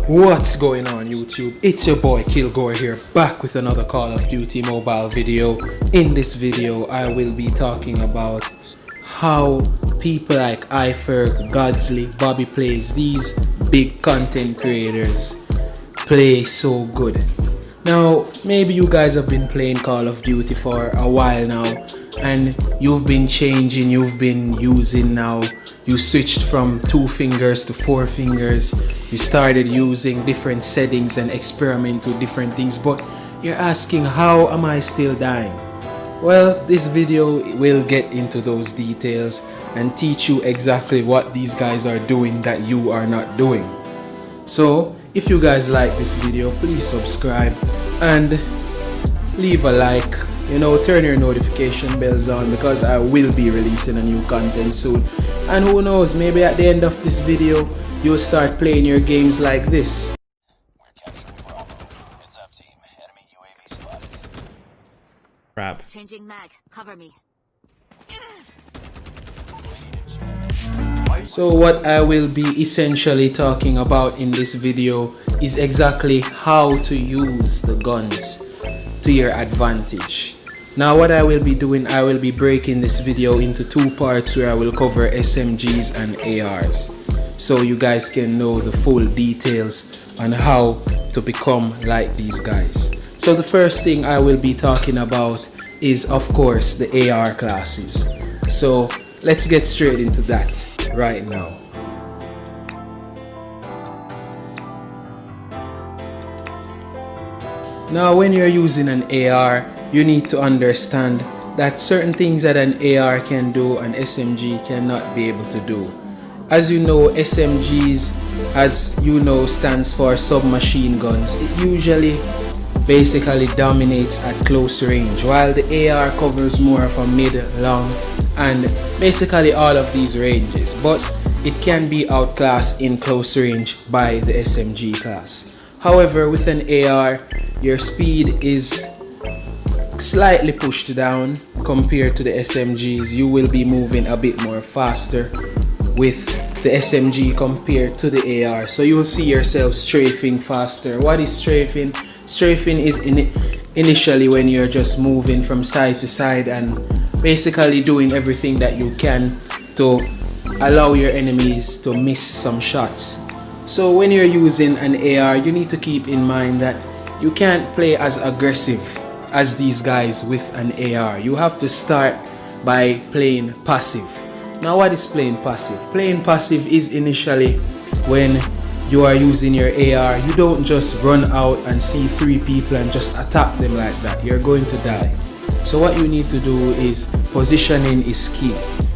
What's going on YouTube? It's your boy Kilgore here, back with another Call of Duty Mobile video. In this video I will be talking about how people like iferg, Godzly, Bobby Plays, these big content creators play so good. Now maybe you guys have been playing Call of Duty for a while now and you've been changing, you've been using now. You switched from 2 fingers to 4 fingers. You started using different settings and experiment with different things, but you're asking, how am I still dying? Well, this video will get into those details and teach you exactly what these guys are doing that you are not doing. So if you guys like this video, please subscribe and leave a like. You know, turn your notification bells on because I will be releasing a new content soon. And who knows, maybe at the end of this video, you'll start playing your games like this. We're capturing Bravo. Heads up, team. Enemy UAV spotted. Crap. Changing mag. Cover me. So what I will be essentially talking about in this video is exactly how to use the guns to your advantage. Now what I will be doing, I will be breaking this video into 2 parts where I will cover SMGs and ARs, so you guys can know the full details on how to become like these guys. So the first thing I will be talking about is, of course, the AR classes. So let's get straight into that right now. Now when you're using an AR, you need to understand that certain things that an AR can do, an SMG cannot be able to do. As you know, SMGs, as you know, stands for submachine guns. It usually basically dominates at close range, while the AR covers more of a mid, long, and basically all of these ranges, but it can be outclassed in close range by the SMG class. However, with an AR, your speed is slightly pushed down compared to the SMGs. You will be moving a bit more faster with the SMG compared to the AR, so you will see yourself strafing faster. What is strafing? Strafing is initially when you're just moving from side to side and basically doing everything that you can to allow your enemies to miss some shots. So when you're using an AR, you need to keep in mind that you can't play as aggressive as these guys with an AR. You have to start by playing passive. Now what is playing passive? Playing passive is initially when you are using your AR, you don't just run out and see 3 people and just attack them like that. You're going to die. So what you need to do is, positioning is key.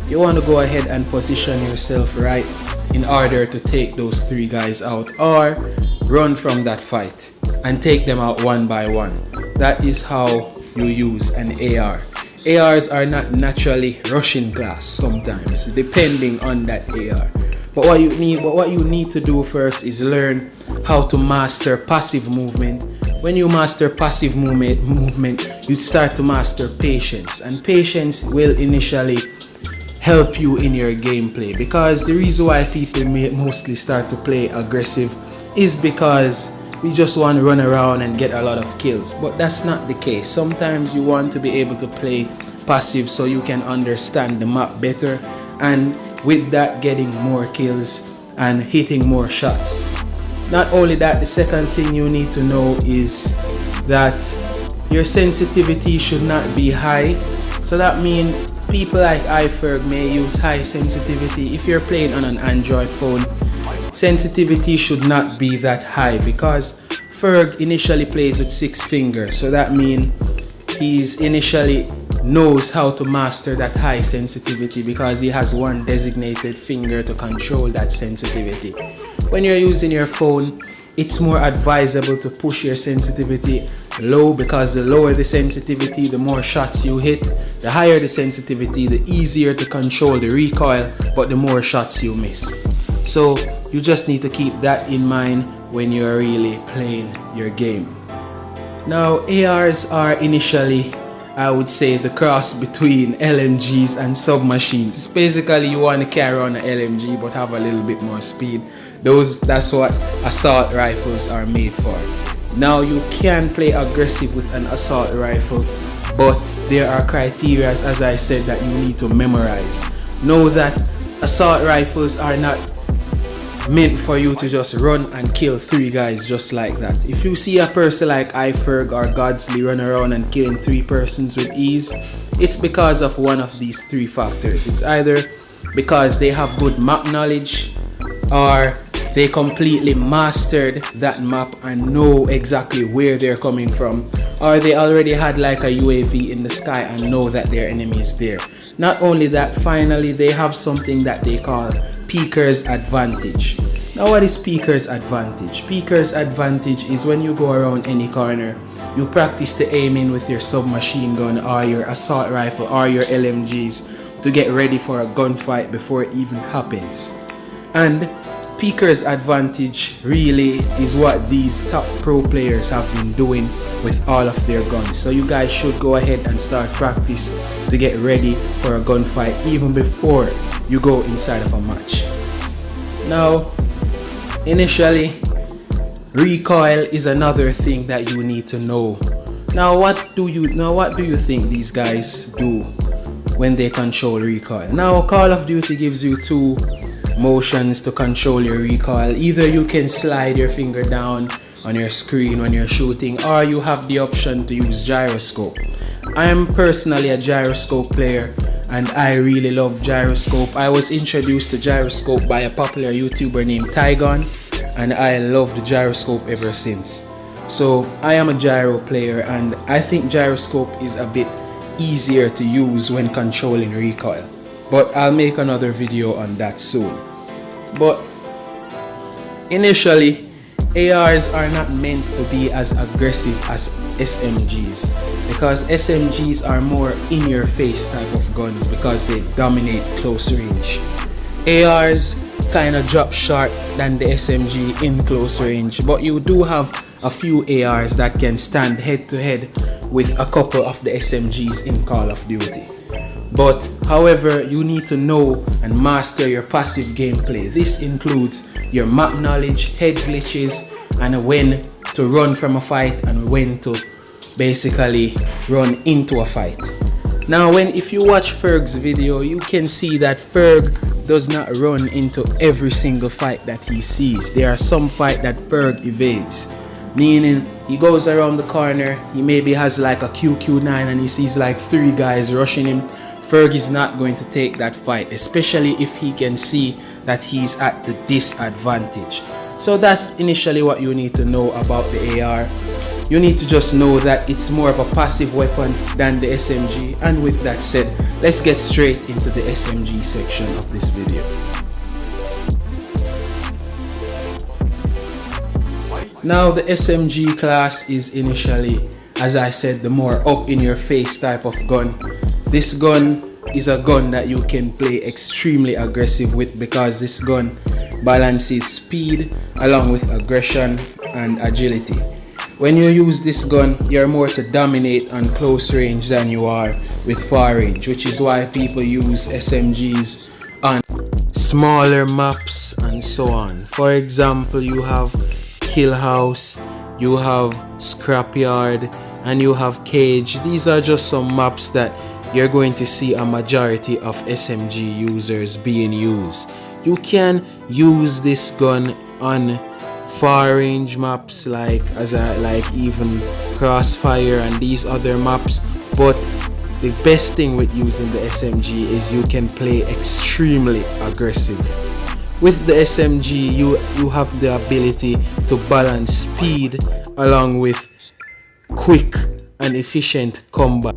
You want to go ahead and position yourself right in order to take those 3 guys out, or run from that fight and take them out one by one. That is how you use an AR. ARs are not naturally rushing class sometimes, depending on that AR. But what you need to do first is learn how to master passive movement. When you master passive movement, you start to master patience, and patience will initially help you in your gameplay, because the reason why people mostly start to play aggressive is because we just want to run around and get a lot of kills, but that's not the case. Sometimes you want to be able to play passive so you can understand the map better, and with that getting more kills and hitting more shots. Not only that, the second thing you need to know is that your sensitivity should not be high. So that means people like iferg may use high sensitivity. If you're playing on an Android phone, sensitivity should not be that high, because Ferg initially plays with 6 fingers, so that means he's initially knows how to master that high sensitivity because he has one designated finger to control that sensitivity. When you're using your phone, it's more advisable to push your sensitivity low, because the lower the sensitivity, the more shots you hit. The higher the sensitivity, the easier to control the recoil, but the more shots you miss. So you just need to keep that in mind when you're really playing your game. Now ARs are initially I would say, the cross between LMGs and submachines. It's basically you want to carry on an LMG but have a little bit more speed. That's what assault rifles are made for. Now you can play aggressive with an assault rifle, but there are criteria, as I said, that you need to memorize. Know that assault rifles are not meant for you to just run and kill 3 guys just like that. If you see a person like iferg or godzly run around and killing 3 persons with ease, it's because of one of these 3 factors. It's either because they have good map knowledge, or they completely mastered that map and know exactly where they're coming from, or they already had like a UAV in the sky and know that their enemy is there. Not only that, finally they have something that they call peeker's advantage. Now what is peeker's advantage? Peeker's advantage is when you go around any corner, you practice the aiming with your submachine gun or your assault rifle or your LMGs to get ready for a gunfight before it even happens. And peeker's advantage really is what these top pro players have been doing with all of their guns. So you guys should go ahead and start practice to get ready for a gunfight even before you go inside of a match. Now, initially, recoil is another thing that you need to know. Now what do you think these guys do when they control recoil? Now Call of Duty gives you 2 motions to control your recoil. Either you can slide your finger down on your screen when you're shooting, or you have the option to use gyroscope. I am personally a gyroscope player and I really love gyroscope. I was introduced to gyroscope by a popular YouTuber named Tygon, and I love the gyroscope ever since. So I am a gyro player, and I think gyroscope is a bit easier to use when controlling recoil. But I'll make another video on that soon. But initially, ARs are not meant to be as aggressive as SMGs, because SMGs are more in your face type of guns because they dominate close range. ARs kind of drop short than the SMG in close range, but you do have a few ARs that can stand head to head with a couple of the SMGs in Call of Duty. But however, you need to know and master your passive gameplay. This includes your map knowledge, head glitches, and when to run from a fight and when to basically run into a fight. Now if you watch Ferg's video, you can see that Ferg does not run into every single fight that he sees. There are some fights that Ferg evades, meaning he goes around the corner, he maybe has like a QQ9 and he sees like 3 guys rushing him. Ferg is not going to take that fight, especially if he can see that he's at the disadvantage. So that's initially what you need to know about the AR. You need to just know that it's more of a passive weapon than the SMG. And with that said, let's get straight into the SMG section of this video. Now the SMG class is initially, as I said, the more up in your face type of gun. This gun is a gun that you can play extremely aggressive with because this gun balances speed along with aggression and agility. When you use this gun, you're more to dominate on close range than you are with far range, which is why people use SMGs on smaller maps and so on. For example, you have Kill House, you have Scrapyard, and you have Cage. These are just some maps that you're going to see a majority of SMG users being used. You can use this gun on far range maps like even Crossfire and these other maps, but the best thing with using the SMG is you can play extremely aggressive. With the SMG, you have the ability to balance speed along with quick and efficient combat.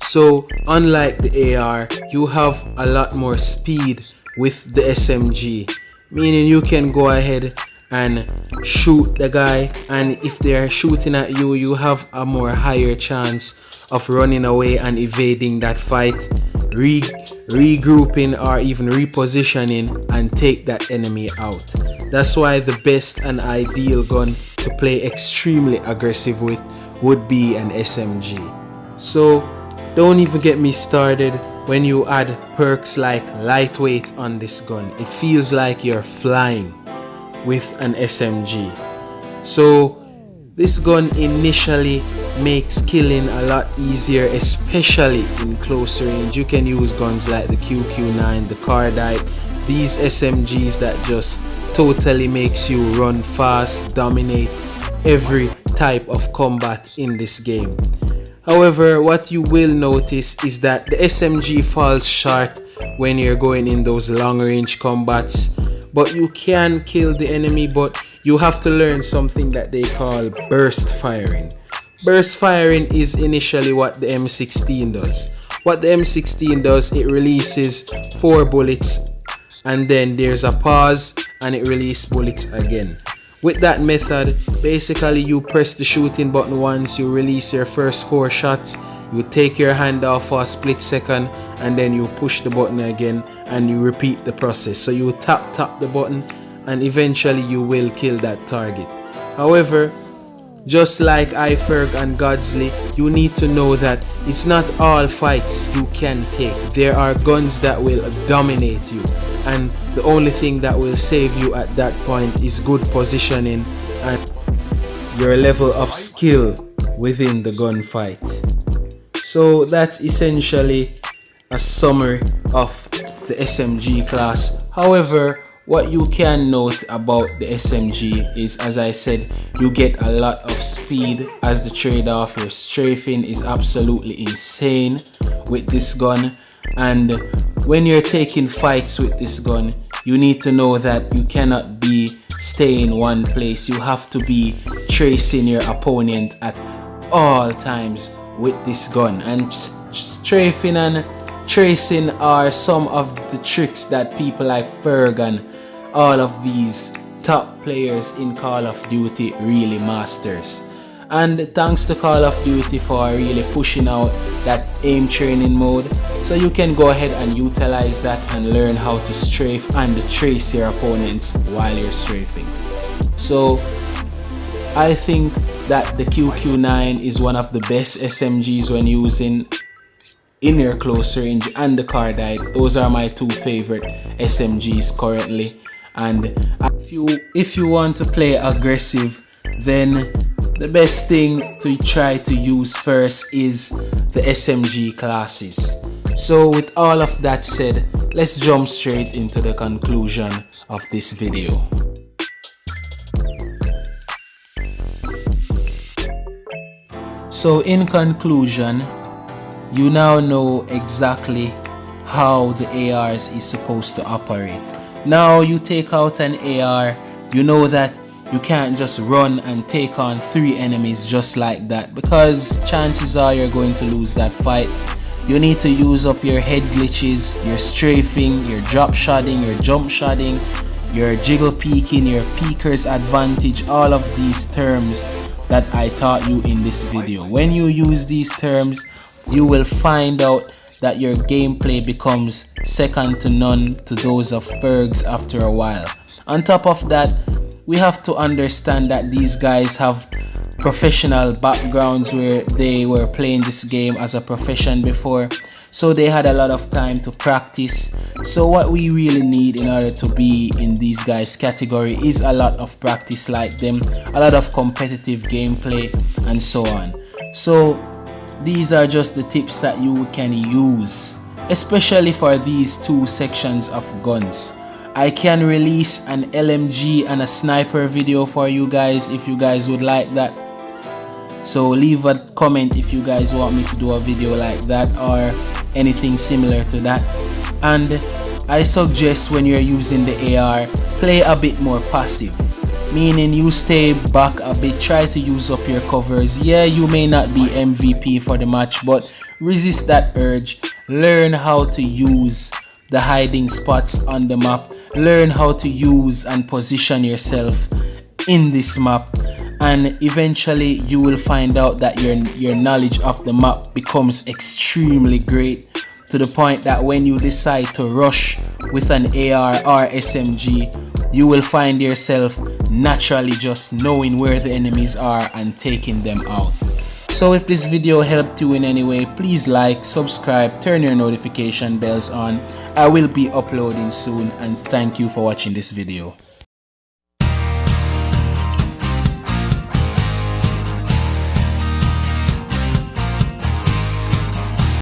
So unlike the AR, you have a lot more speed with the SMG, meaning you can go ahead and shoot the guy, and if they are shooting at you, you have a more higher chance of running away and evading that fight, regrouping or even repositioning and take that enemy out. That's why the best and ideal gun to play extremely aggressive with would be an SMG. So Don't even get me started when you add perks like lightweight on this gun. It feels like you're flying with an SMG. So this gun initially makes killing a lot easier, especially in close range. You can use guns like the QQ9, the Cardite, these SMGs that just totally makes you run fast, dominate every type of combat in this game. However, what you will notice is that the SMG falls short when you're going in those long range combats, but you can kill the enemy, but you have to learn something that they call burst firing. Burst firing is initially what the M16 does. What the M16 does, it releases 4 bullets and then there's a pause and it releases bullets again. With that method, basically you press the shooting button once, you release your first 4 shots, you take your hand off for a split second and then you push the button again and you repeat the process. So you tap the button and eventually you will kill that target. However, just like iferg and godzly, you need to know that it's not all fights you can take. There are guns that will dominate you, and the only thing that will save you at that point is good positioning and your level of skill within the gunfight. So that's essentially a summary of the SMG class. However, what you can note about the SMG is, as I said, you get a lot of speed as the trade-off. Your strafing is absolutely insane with this gun, and when you're taking fights with this gun, you need to know that you cannot be staying in one place. You have to be tracing your opponent at all times with this gun, and strafing and tracing are some of the tricks that people like Ferg and all of these top players in Call of Duty really masters. And thanks to Call of Duty for really pushing out that aim training mode, so you can go ahead and utilize that and learn how to strafe and trace your opponents while you're strafing. So I think that the QQ9 is one of the best SMGs when using in your close range, and the Cardite. Those are my 2 favorite SMGs currently. And if you want to play aggressive, then the best thing to try to use first is the SMG classes. So with all of that said, let's jump straight into the conclusion of this video. So in conclusion, you now know exactly how the ARs is supposed to operate. Now you take out an AR, you know that you can't just run and take on 3 enemies just like that, because chances are you're going to lose that fight. You need to use up your head glitches, your strafing, your drop shotting, your jump shotting, your jiggle peeking, your peeker's advantage, all of these terms that I taught you in this video. When you use these terms, you will find out that your gameplay becomes second to none to those of Fergs after a while. On top of that, we have to understand that these guys have professional backgrounds where they were playing this game as a profession before, so they had a lot of time to practice. So what we really need in order to be in these guys category is a lot of practice like them, a lot of competitive gameplay and so on. So these are just the tips that you can use, especially for these 2 sections of guns. I can release an LMG and a sniper video for you guys if you guys would like that. So leave a comment if you guys want me to do a video like that or anything similar to that. And I suggest when you're using the AR, play a bit more passive, meaning you stay back a bit, try to use up your covers. Yeah, you may not be MVP for the match, but resist that urge. Learn how to use the hiding spots on the map, learn how to use and position yourself in this map, and eventually you will find out that your knowledge of the map becomes extremely great, to the point that when you decide to rush with an AR or SMG, you will find yourself naturally just knowing where the enemies are and taking them out. So if this video helped you in any way, please like, subscribe, turn your notification bells on. I will be uploading soon, and thank you for watching this video.